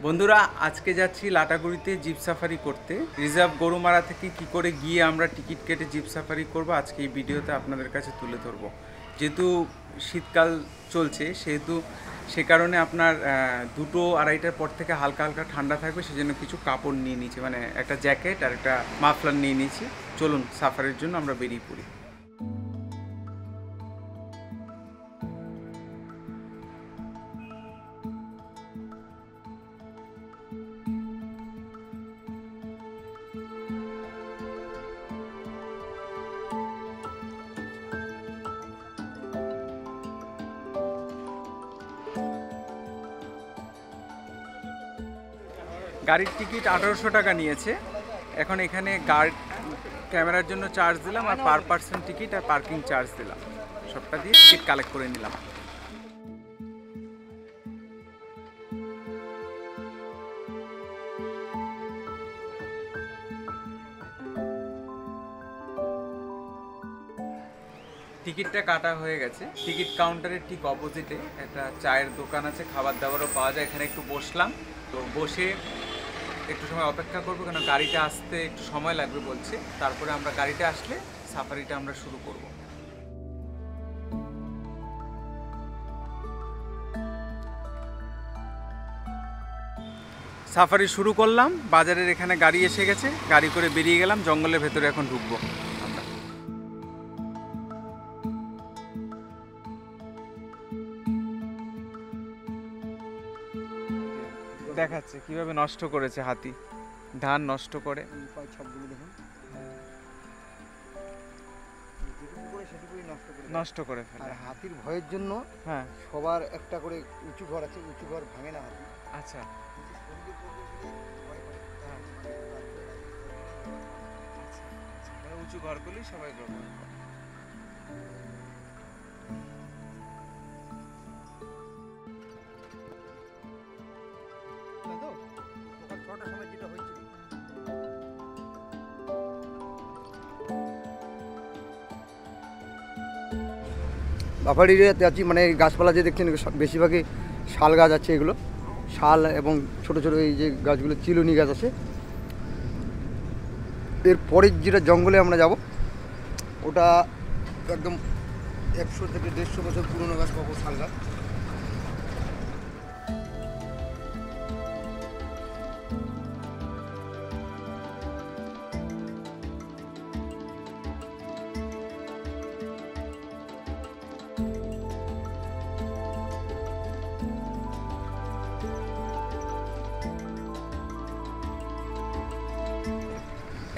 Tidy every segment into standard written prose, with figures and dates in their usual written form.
বন্ধুরা আজকে যাচ্ছি লাটাগুড়িতে জিপ সাফারি করতে। রিজার্ভ গরুমারা থেকে কি করে গিয়ে আমরা টিকিট কেটে জিপ সাফারি করব আজকে এই ভিডিওতে আপনাদের কাছে তুলে ধরবো। যেহেতু শীতকাল চলছে সেহেতু সে কারণে আপনার 2-2:30টার পর থেকে হালকা হালকা ঠান্ডা থাকবে, সেজন্য কিছু কাপড় নিয়ে নিয়েছি, মানে একটা জ্যাকেট আর একটা মাফলার নিয়ে নিয়েছি। চলুন সাফারির জন্য আমরা বেরিয়ে পড়ি। গাড়ির টিকিট 1800 টাকা নিয়েছে। এখন এখানে গার্ড ক্যামেরার জন্য চার্জ দিলাম, আর পার পার্সন টিকিট আর পার্কিং চার্জ দিলাম, সবটা দিয়ে টিকিট কালেক্ট করে নিলাম। টিকিটটা কাটা হয়ে গেছে। টিকিট কাউন্টারের ঠিক অপোজিটে একটা চায়ের দোকান আছে, খাবার দাবারও পাওয়া যায়। এখানে একটু বসলাম, তো বসে একটু সময় অপেক্ষা করবো, কেন গাড়িটা আসতে একটু সময় লাগবে বলছে। তারপরে আমরা গাড়িটা আসলে সাফারিটা আমরা শুরু করব। সাফারি শুরু করলাম। বাজারের এখানে গাড়ি এসে গেছে, গাড়ি করে বেরিয়ে গেলাম। জঙ্গলের ভেতরে এখন ঢুকবো আমরা। দেখাচ্ছে কিভাবে নষ্ট করেছে হাতি, ধান নষ্ট করে। নষ্ট করে ফেলে। আর হাতির ভয়ের জন্য হ্যাঁ, সবার একটা করে উঁচু ঘর আছে, উঁচু ঘর ভাঙে না হাতি। আচ্ছা আচ্ছা, মানে উঁচু ঘরগুলি সবাই ব্যবহার করে। ছটার সময় যেটা হয়েছিল, বাফার এরিয়াতে আছি, মানে এই গাছপালা যে দেখছেন বেশিরভাগই শাল গাছ আছে, এগুলো শাল এবং ছোট ছোট এই যে গাছগুলো চিলুনি গাছ আছে। এর পরের যেটা জঙ্গলে আমরা যাব ওটা একদম 100 থেকে 150 বছর পুরনো গাছ পাবো, শাল গাছ।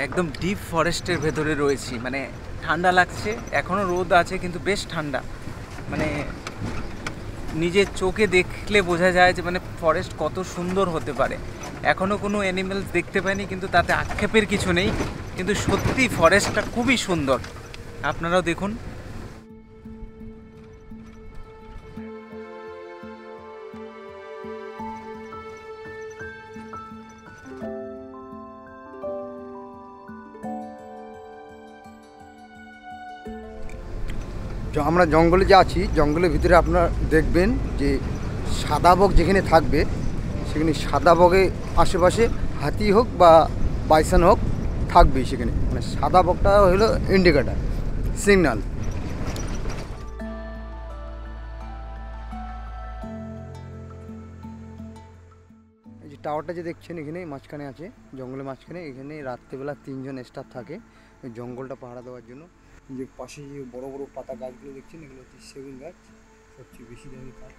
একদম ডিপ ফরেস্টের ভেতরে রয়েছি, মানে ঠান্ডা লাগছে। এখনও রোদ আছে কিন্তু বেশ ঠান্ডা, মানে নিজের চোখে দেখলে বোঝা যায় যে মানে ফরেস্ট কত সুন্দর হতে পারে। এখনও কোনো অ্যানিমেলস দেখতে পাইনি, কিন্তু তাতে আক্ষেপের কিছু নেই। কিন্তু সত্যি ফরেস্টটা খুবই সুন্দর, আপনারাও দেখুন। আমরা জঙ্গলে যে আছি, জঙ্গলের ভিতরে আপনারা দেখবেন যে সাদা বক যেখানে থাকবে সেখানে সাদা বকে আশেপাশে হাতি হোক বা বাইসন হোক থাকবেই সেখানে। মানে সাদা বকটা হলো ইন্ডিকেটার, সিগনাল। এই যে টাওয়ারটা যে দেখছেন এখানে মাঝখানে আছে, জঙ্গলের মাঝখানে। এখানে রাত্রেবেলা 3 জন স্টাফ থাকে ওই জঙ্গলটা পাহারা দেওয়ার জন্য। যে পাশে যে বড় বড় পাতা গাছগুলো দেখছেন এগুলো হচ্ছে সেগুন গাছ, সবচেয়ে বেশি দামি কাঠ।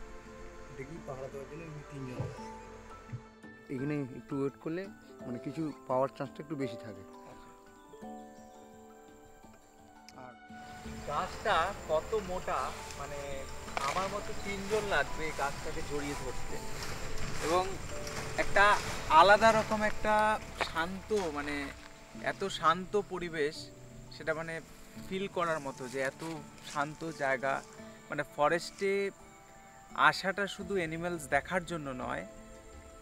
এটাকেই পাহারা দেওয়ার জন্য এখানে 3 জন। এখানে একটু ওয়েট করলে মানে কিছু পাওয়ার চান্সটা একটু বেশি থাকে। আর গাছটা কত মোটা, মানে আমার মতো 3 জন লাগবে এই গাছটাকে জড়িয়ে ধরতে। এবং একটা আলাদা রকম একটা শান্ত, মানে এত শান্ত পরিবেশ, সেটা মানে ফিল করার মতো যে এত শান্ত জায়গা। মানে ফরেস্টে আসাটা শুধু অ্যানিমেলস দেখার জন্য নয়,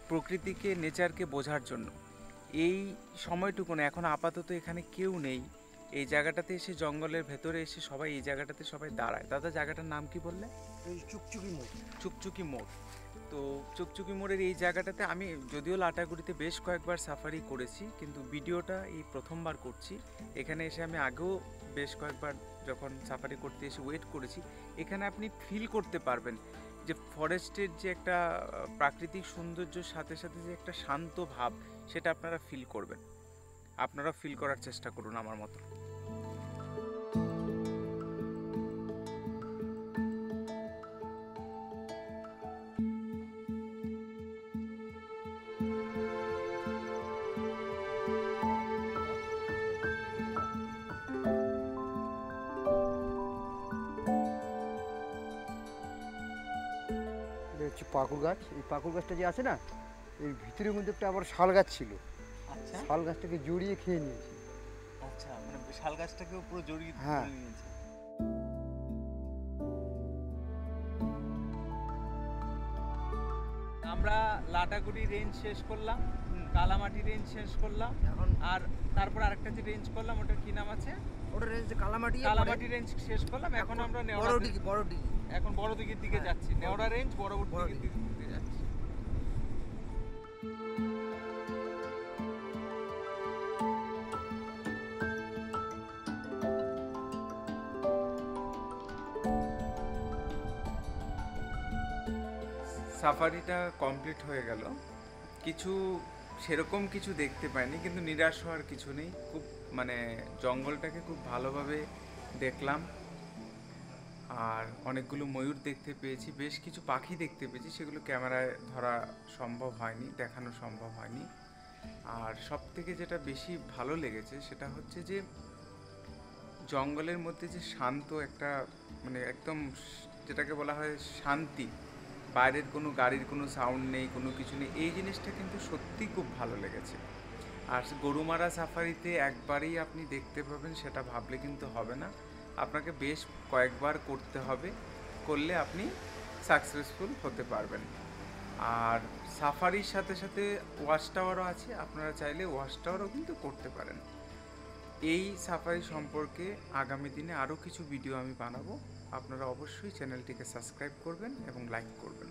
প্রকৃতিকে, নেচারকে বোঝার জন্য। এই সময়টুকু না, এখন আপাতত এখানে কেউ নেই। এই জায়গাটাতে এসে, জঙ্গলের ভেতরে এসে সবাই এই জায়গাটাতে সবাই দাঁড়ায়। দাদা, জায়গাটার নাম কি বললে? এই চুকচুকি মোড়। চুকচুকি মোড়। তো তো চুকচুকি মোড়ের এই জায়গাটাতে আমি যদিও লাটাগুড়িতে বেশ কয়েকবার সাফারি করেছি, কিন্তু ভিডিওটা এই প্রথমবার করছি। এখানে এসে আমি আগেও বেশ কয়েকবার যখন সাফারি করতে এসে ওয়েট করেছি। এখানে আপনি ফিল করতে পারবেন যে ফরেস্টের যে একটা প্রাকৃতিক সৌন্দর্যের সাথে সাথে যে একটা শান্ত ভাব, সেটা আপনারা ফিল করবেন। আপনারা ফিল করার চেষ্টা করুন আমার মতো। এটা হচ্ছে পাকুড় গাছ। এই পাকুড় গাছটা যে আছে না, এর ভিতরের মধ্যে একটা আবার শাল গাছ ছিল। আচ্ছা শাল গাছটাকে জড়িয়ে খেয়ে নিয়েছি। আচ্ছা, মানে শাল গাছটাকেও পুরো জড়িয়ে হ্যাঁ। ধরে নিয়েছে। আমরা লাটাগুড়ি রেঞ্জ শেষ করলাম, কালামাটি রেঞ্জ শেষ করলাম, এখন আর তারপর আরেকটা যে রেঞ্জ করলাম ওটার কি নাম আছে, ওটা রেঞ্জ কালামাটি। কালামাটি রেঞ্জ শেষ করলাম। এখন আমরা বড় নেওড়া ডিগি, বড় ডিগি। এখন বড় দিঘির দিকে হ্যাঁ, যাচ্ছি। নেওড়া রেঞ্জ বড় বড় দিঘির দিকে যাচ্ছি। সাফারিটা কমপ্লিট হয়ে গেল। কিছু সেরকম কিছু দেখতে পাইনি, কিন্তু নিরাশ হওয়ার কিছু নেই। খুব মানে জঙ্গলটাকে খুব ভালোভাবে দেখলাম, আর অনেকগুলো ময়ূর দেখতে পেয়েছি, বেশ কিছু পাখি দেখতে পেয়েছি, সেগুলো ক্যামেরায় ধরা সম্ভব হয়নি, দেখানো সম্ভব হয়নি। আর সব থেকে যেটা বেশি ভালো লেগেছে সেটা হচ্ছে যে জঙ্গলের মধ্যে যে শান্ত একটা, মানে একদম যেটাকে বলা হয় শান্তি, বাইরের কোনো গাড়ির কোনো সাউন্ড নেই, কোনো কিছু নেই, এই জিনিসটা কিন্তু সত্যি খুব ভালো লেগেছে। আর গরুমারা সাফারিতে একবারেই আপনি দেখতে পাবেন সেটা ভাবলে কিন্তু হবে না, আপনাকে বেশ কয়েকবার করতে হবে, করলে আপনি সাকসেসফুল হতে পারবেন। আর সাফারির সাথে সাথে ওয়াচ টাওয়ারও আছে, আপনারা চাইলে ওয়াচ টাওয়ারও কিন্তু করতে পারেন। এই সাফারি সম্পর্কে আগামী দিনে আরও কিছু ভিডিও আমি বানাবো, আপনারা অবশ্যই চ্যানেলটিকে সাবস্ক্রাইব করবেন এবং লাইক করবেন।